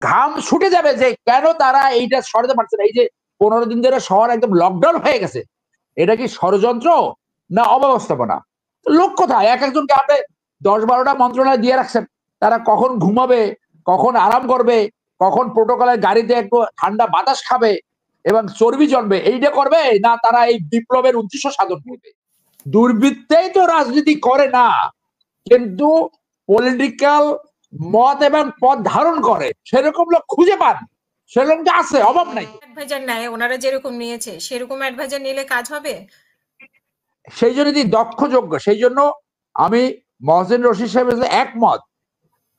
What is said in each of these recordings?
ঘাম ছুটে যাবে যে কেন তারা এইটা সরাতে পারছে না। এই যে 15 দিন ধরে শহর একদম লকডাউন হয়ে গেছে, এটা কি ষড়যন্ত্র না অব্যবস্থাপনা? লোক কোথায়? এক একজনকে আপনি 10-12টা মন্ত্রণালয় দিয়ে রাখছেন, তারা কখন ঘুমাবে, কখন আরাম করবে, কখন প্রোটোকলের গাড়িতে একটু ঠান্ডা বাতাস খাবে এবং চর্বি জন্মে, এইটা করবে না তারা এই বিপ্লবের উদ্দেশ্য সাধন করবে? দুর্বৃত্তেই তো রাজনীতি করে না, কিন্তু পলিটিক্যাল মত এবং পদ ধারণ করে সেরকম লোক খুঁজে পান, সেরকম তো আছে, অভাব নাই। অ্যাডভাইজার নেয়, ওনারা যেরকম নিয়েছে সেরকম অ্যাডভাইজার নিলে কাজ হবে। সেই জন্য দক্ষ যোগ্য, সেই জন্য আমি মহসিন রশিদ সাহেবের সাথে একমত।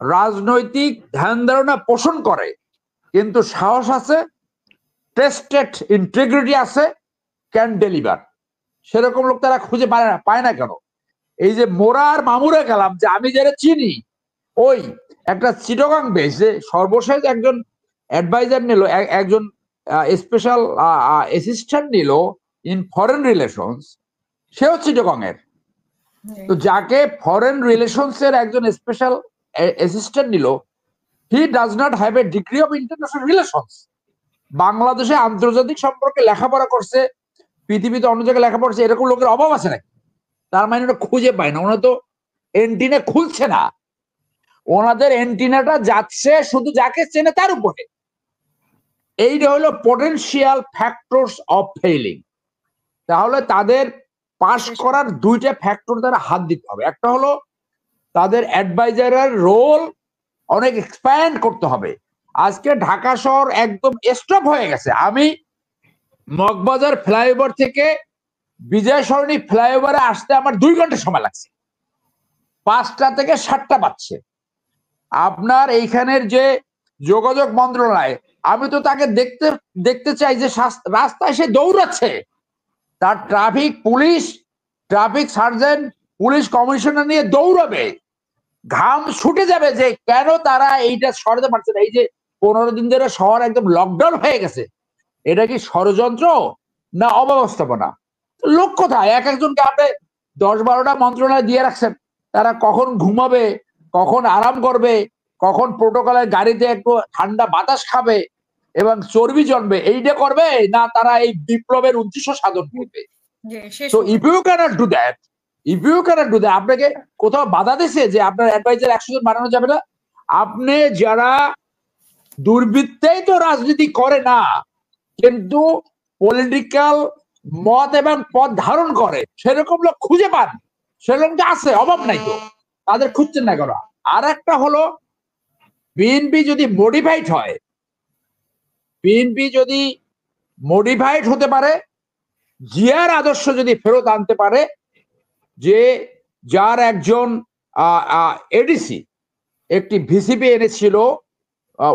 রাজনৈতিক ধ্যান ধারণা পোষণ করে, কিন্তু সাহস আছে, টেস্টেড ইন্টিগ্রিটি আছে, ক্যান ডেলিভার। সেরকম লোক তারা খুঁজে পায় না কেন? এই যে মোরা আর মামুরে গেলাম, যে আমি যারা চিনি, ওই একটা চিটগাং বেস যে সর্বশেষ একজন অ্যাডভাইজার নিল, একজন স্পেশাল অ্যাসিস্ট্যান্ট নিল ইন ফরেন রিলেশনস, সেও চিটগাং এর। তো যাকে ফরেন রিলেশনস এর একজন স্পেশাল অ্যাসিস্ট্যান্ট নিল, he does not have a degree of international relations. বাংলাদেশে আন্তর্জাতিক সম্পর্কে লেখাপড়া করছে, পৃথিবীতে অন্য জায়গায় লেখাপড়া করছে, এরকম লোকের অভাব আছে নাকি? তার মানে ওটা খুঁজে পায় না, ওরা তো এন্টিনা খুলছে না, ওনাদের এন্টিনাটা যাচ্ছে শুধু যাকে চেনে তার উপরে। এইটা হলো পটেনশিয়াল ফ্যাক্টরস অফ ফেইলিং। তাহলে তাদের পাস করার দুইটা ফ্যাক্টর তারা হাত দিতে হবে। একটা হলো তাদের অ্যাডভাইজারের রোল অনেক এক্সপ্যান্ড করতে হবে। আজকে ঢাকা শহর একদম স্টপ হয়ে গেছে। আমি মগবাজার ফ্লাইওভার থেকে বিজয় সরণি ফ্লাইওভারে আসতে আমার 2 ঘন্টা সময় লাগছে, 5টা থেকে 7টা বাজছে। আপনার এইখানের যে যোগাযোগ মন্ত্রণালয়, আমি তো তাকে দেখতে চাই যে রাস্তায় সে দৌড়াচ্ছে, তার traffic police, traffic sergeant, police commissioner নিয়ে দৌড়াবে, ঘাম ছুটে যাবে যে কেন তারা এইটা সরাতে পারছে না। এই যে 15 দিন ধরে শহর একদম লকডাউন হয়ে গেছে, এটা কি ষড়যন্ত্র না অব্যবস্থাপনা? লোক কোথায়? এক একজনকে আপনি 10-12টা মন্ত্রণালয় দিয়ে রাখছেন, তারা কখন ঘুমাবে, কখন আরাম করবে, কখন প্রোটোকলের গাড়িতে একটু ঠান্ডা বাতাস খাবে এবং চর্বি জন্মে, এইটা করবে না তারা এই বিপ্লবের উদ্দেশ্য সাধন করবে? তো if you can't do that, আপনাকে কোথাও বাধা দিছে যে আপনার অ্যাডভাইজার 100 জন বানানো যাবে না? আপনি যারা দুর্বৃত্তেই তো রাজনীতি করে না, কিন্তু পলিটিক্যাল মত এবং পদ ধারণ করে সেরকম লোক খুঁজে পান, সেরকম তো আছে, অভাব নাই তো, তাদের খুঁজছেন না কেন? আর একটা হলো বিএনপি যদি মডিফাইড হয়, বিএনপি যদি মডিফাইড হতে পারে, জিয়ার আদর্শ যদি ফেরত আনতে পারে, যে যার একজন এডিসি একটি ভিসিপি এনেছিল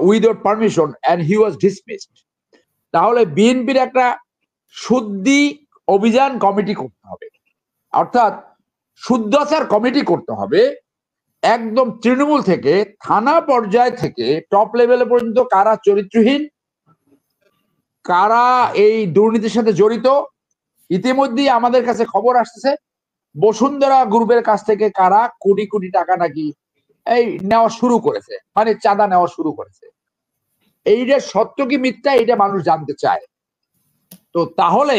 without permission and he was dismissed, তাহলে বিএনপির একটা শুদ্ধি অভিযান কমিটি করতে হবে, অর্থাৎ শুদ্ধাচার কমিটি করতে হবে। একদম তৃণমূল থেকে, থানা পর্যায় থেকে টপ লেভেলে পর্যন্ত কারা চরিত্রহীন, কারা এই দুর্নীতির সাথে জড়িত। ইতিমধ্যেই আমাদের কাছে খবর আসতেছে বসুন্ধরা গ্রুপের কাছ থেকে কারা কোটি কোটি টাকা নাকি এই নেওয়া শুরু করেছে, মানে চাঁদা নেওয়া শুরু করেছে। এইটা সত্য কি মিথ্যা, এটা মানুষ জানতে চায়। তো তাহলে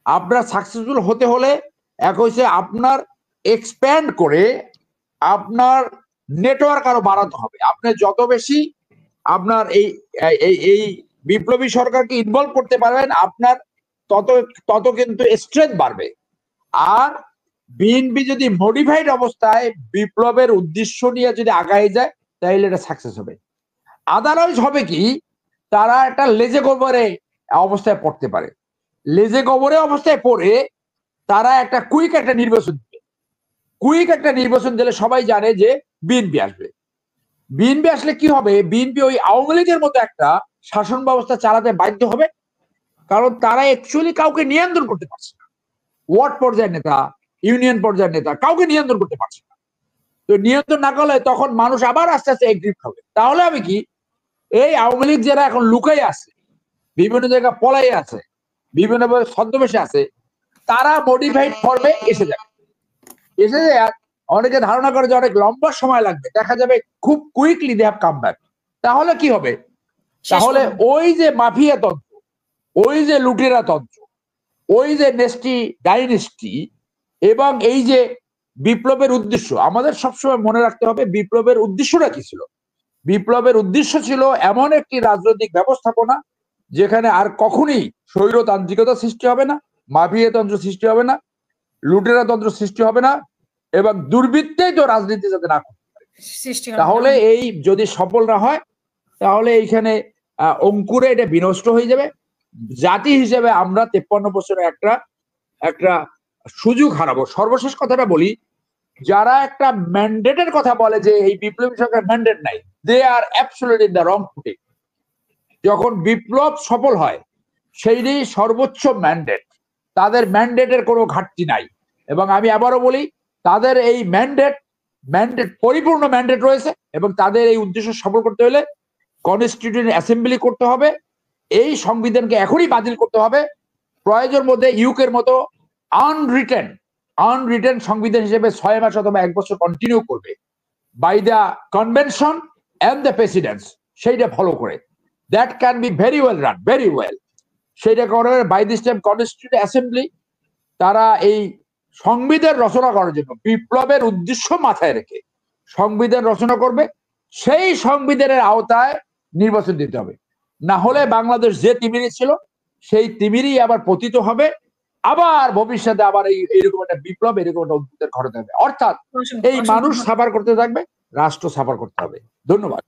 আপনার সাকসেসফুল হতে হলে এক হচ্ছে আপনার এক্সপ্যান্ড করে আপনার নেটওয়ার্ক আরো বাড়াতে হবে। আপনি যত বেশি আপনার এই বিপ্লবী সরকারকে ইনভলভ করতে পারবেন, আপনার তত কিন্তু স্ট্রেংথ বাড়বে। আর বিএনপি যদি মডিফাইড অবস্থায় বিপ্লবের উদ্দেশ্য নিয়ে যদি আগায় যায়, তাহলে এটা সাকসেস হবে। আদারওয়াইজ হবে কি, তারা একটা লেজে গোবরে অবস্থায় পড়তে পারে। লেজে গোবরে অবস্থায় পড়ে তারা একটা কুইক একটা নির্বাচন দিবে। কুইক একটা নির্বাচন দিলে সবাই জানে যে বিএনপি আসবে। বিএনপি আসলে কি হবে, বিএনপি ওই আওয়ামী লীগের মতো একটা শাসন ব্যবস্থা চালাতে বাধ্য হবে, কারণ তারা অ্যাকচুয়ালি কাউকে নিয়ন্ত্রণ করতে পারছে না। ওয়ার্ড পর্যায়ের নেতা, ইউনিয়ন পর্যায়ের নেতা কাউকে নিয়ন্ত্রণ করতে পারছে না। তো নিয়ন্ত্রণ না করলে তখন মানুষ আবার আস্তে আস্তে এগ্রিপ্ট হবে। তাহলে আমি কি, এই আওয়ামী লীগ যারা এখন লুকাই আছে, বিভিন্ন জায়গায় পলাই আছে, বিভিন্ন ছদ্মবেশে আছে, তারা মডিফাইড ফর্মে এসে যাবে। এসে যায়, অনেকে ধারণা করে যে অনেক লম্বা সময় লাগবে, দেখা যাবে খুব quickly they have come back. তাহলে কি হবে? শেষ তাহলে করুন। ওই যে মাফিয়া তন্ত্র, ওই যে লুটেরা তন্ত্র, ওই যে নেস্টি ডাইনেস্টি, এবং এই যে বিপ্লবের উদ্দেশ্য, আমাদের সবসময় মনে রাখতে হবে বিপ্লবের উদ্দেশ্যটা কি ছিল। বিপ্লবের উদ্দেশ্য ছিল এমন একটি রাজনৈতিক ব্যবস্থাপনা যেখানে আর কখনই স্বৈরতান্ত্রিকতা সৃষ্টি হবে না, মাফিয়া তন্ত্র সৃষ্টি হবে না, লুটেরা তন্ত্র সৃষ্টি হবে না, এবং দুর্বৃত্তেই তো রাজনীতি যাতে না করতে পারে। সৃষ্টি হবে না। তাহলে এই যদি সফল না হয়, তাহলে এইখানে অঙ্কুরে এটা বিনষ্ট হয়ে যাবে। জাতি হিসেবে আমরা 53 বছরে একটা একটা সুযোগ হারাবো। সর্বশেষ কথাটা বলি, যারা একটা ম্যান্ডেটের কথা বলে যে এই বিপ্লবী সরকার ম্যান্ডেট নাই, they are absolutely in the wrong footing. যখন বিপ্লব সফল হয় সেইটি সর্বোচ্চ ম্যান্ডেট, তাদের ম্যান্ডেটের কোনো ঘাটতি নাই। এবং আমি আবারও বলি, তাদের এই ম্যান্ডেট পরিপূর্ণ ম্যান্ডেট রয়েছে, এবং তাদের এই উদ্দেশ্য সফল করতে হলে কনস্টিটিউয়েন্ট অ্যাসেম্বলি করতে হবে, এই সংবিধানকে এখনই বাতিল করতে হবে, প্রয়োজন মধ্যে ইউকের মতো আনরিটেন সংবিধান হিসেবে 6 মাস অথবা 1 বছর কন্টিনিউ করবে by the convention and the presidents, সেইটা ফলো করে। That can be very well run, very well. সেইটা করে by this time constituent assembly তারা এই সংবিধান রচনা করার জন্য বিপ্লবের উদ্দেশ্য মাথায় রেখে সংবিধান রচনা করবে, সেই সংবিধানের আওতায় নির্বাচন দিতে হবে। না হলে বাংলাদেশ যে তিমিরে ছিল সেই তিমিরই আবার পতিত হবে, আবার ভবিষ্যতে আবার এইরকম একটা বিপ্লব, এরকম একটা উদ্যোগের ঘটতে হবে। অর্থাৎ এই মানুষ সাফার করতে থাকবে, রাষ্ট্র সাফার করতে হবে। ধন্যবাদ।